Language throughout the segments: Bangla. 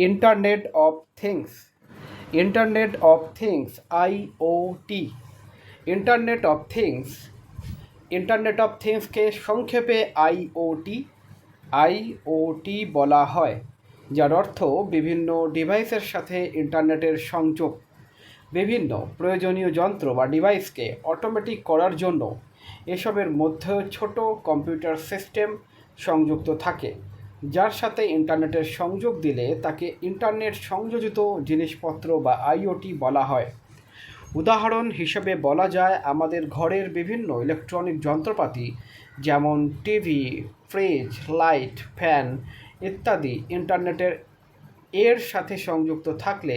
Internet of things. Internet of things, IoT. Internet of things internet of থিংসকে সংক্ষেপে আইওটি বলা হয়, যার অর্থ বিভিন্ন ডিভাইসের সাথে ইন্টারনেটের সংযোগ। বিভিন্ন প্রয়োজনীয় যন্ত্র বা ডিভাইসকে অটোমেটিক করার জন্য এসবের মধ্যে ছোট কম্পিউটার সিস্টেম সংযুক্ত থাকে, যার সাথে ইন্টারনেটের সংযোগ দিলে তাকে ইন্টারনেট সংযোজিত জিনিসপত্র বা আইওটি বলা হয়। উদাহরণ হিসেবে বলা যায় আমাদের ঘরের বিভিন্ন ইলেকট্রনিক যন্ত্রপাতি যেমন টিভি, ফ্রিজ, লাইট, ফ্যান ইত্যাদি ইন্টারনেটের এর সাথে সংযুক্ত থাকলে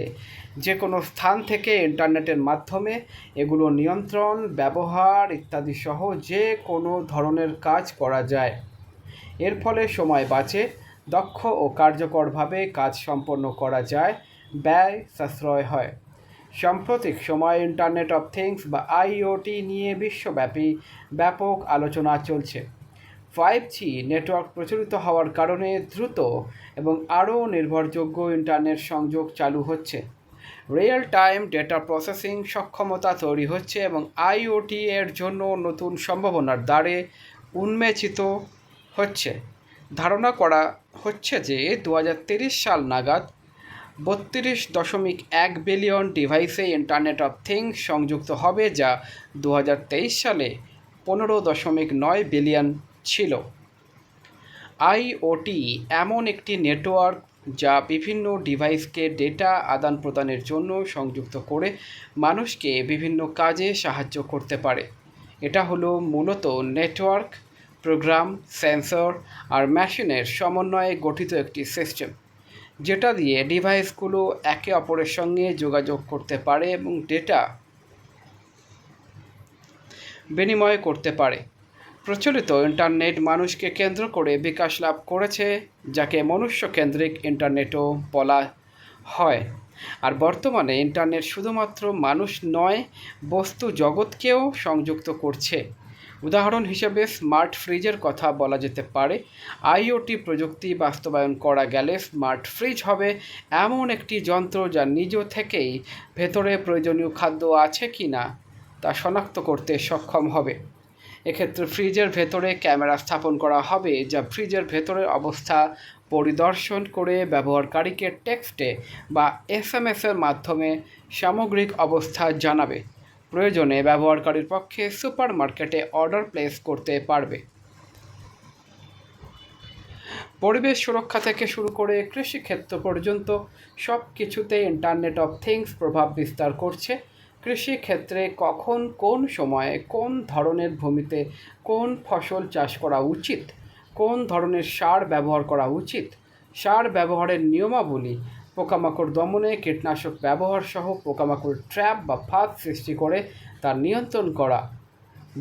যে কোনো স্থান থেকে ইন্টারনেটের মাধ্যমে এগুলো নিয়ন্ত্রণ, ব্যবহার ইত্যাদি সহ যে কোনো ধরনের কাজ করা যায়। এর ফলে সময় বাঁচে, দক্ষ ও কার্যকরভাবে কাজ সম্পন্ন করা যায়, ব্যয় সাশ্রয় হয়। সাম্প্রতিক সময়ে ইন্টারনেট অফ থিংস বা আইওটি নিয়ে বিশ্বব্যাপী ব্যাপক আলোচনা চলছে। 5G নেটওয়ার্ক প্রচলিত হওয়ার কারণে দ্রুত এবং আরও নির্ভরযোগ্য ইন্টারনেট সংযোগ চালু হচ্ছে। রিয়েল টাইম ডেটা প্রসেসিং সক্ষমতা তৈরি হচ্ছে এবং আইওটি এর জন্য নতুন সম্ভাবনার দ্বারে উন্মেচিত হচ্ছে। ধারণা করা হচ্ছে যে 2030 সাল নাগাদ 32.1 বিলিয়ন ডিভাইসে ইন্টারনেট অফ থিংস সংযুক্ত হবে, যা 2023 সালে 15.9 বিলিয়ন ছিল। আইওটি এমন একটি নেটওয়ার্ক যা বিভিন্ন ডিভাইসকে ডেটা আদান প্রদানের জন্য সংযুক্ত করে মানুষকে বিভিন্ন কাজে সাহায্য করতে পারে। এটা হলো মূলত নেটওয়ার্ক, প্রোগ্রাম, সেন্সর আর মেশিনের সমন্বয়ে গঠিত একটি সিস্টেম, যেটা দিয়ে ডিভাইসগুলো একে অপরের সঙ্গে যোগাযোগ করতে পারে এবং ডেটা বিনিময় করতে পারে। প্রচলিত ইন্টারনেট মানুষকে কেন্দ্র করে বিকাশ লাভ করেছে, যাকে মনুষ্যকেন্দ্রিক ইন্টারনেটও বলা হয়। আর বর্তমানে ইন্টারনেট শুধুমাত্র মানুষ নয়, বস্তু জগৎকেও সংযুক্ত করছে। উদাহরণ হিসেবে স্মার্ট ফ্রিজের কথা বলা যেতে পারে। আইওটি প্রযুক্তি বাস্তবায়ন করা গেলে স্মার্ট ফ্রিজ হবে এমন একটি যন্ত্র যা নিজ থেকেই ভেতরে প্রয়োজনীয় খাদ্য আছে কি না তা শনাক্ত করতে সক্ষম হবে। এক্ষেত্রে ফ্রিজের ভেতরে ক্যামেরা স্থাপন করা হবে, যা ফ্রিজের ভেতরের অবস্থা পরিদর্শন করে ব্যবহারকারীকে টেক্সটে বা এসএমএসের মাধ্যমে সামগ্রিক অবস্থা জানাবে। প্রয়োজনে ব্যবহারকারীর পক্ষে সুপারমার্কেটে অর্ডার প্লেস করতে পারবে। পরিবেশ সুরক্ষা থেকে শুরু করে কৃষিক্ষেত্র পর্যন্ত সব কিছুতে ইন্টারনেট অফ থিংস প্রভাব বিস্তার করছে। কৃষিক্ষেত্রে কখন, কোন সময়ে, কোন ধরনের ভূমিতে কোন ফসল চাষ করা উচিত, কোন ধরনের সার ব্যবহার করা উচিত, সার ব্যবহারের নিয়মাবলী, পোকামাকড় দমনে কীটনাশক ব্যবহার সহ পোকামাকড় ট্র্যাপ বা ফাঁদ সৃষ্টি করে তার নিয়ন্ত্রণ করা,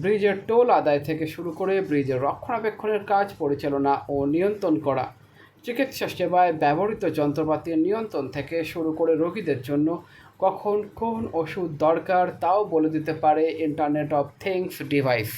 ব্রিজের টোল আদায় থেকে শুরু করে ব্রিজের রক্ষণাবেক্ষণের কাজ পরিচালনা ও নিয়ন্ত্রণ করা, চিকিৎসা সেবায় ব্যবহৃত যন্ত্রপাতির নিয়ন্ত্রণ থেকে শুরু করে রোগীদের জন্য কখন কোন ওষুধ দরকার তাও বলে দিতে পারে ইন্টারনেট অফ থিংস ডিভাইস।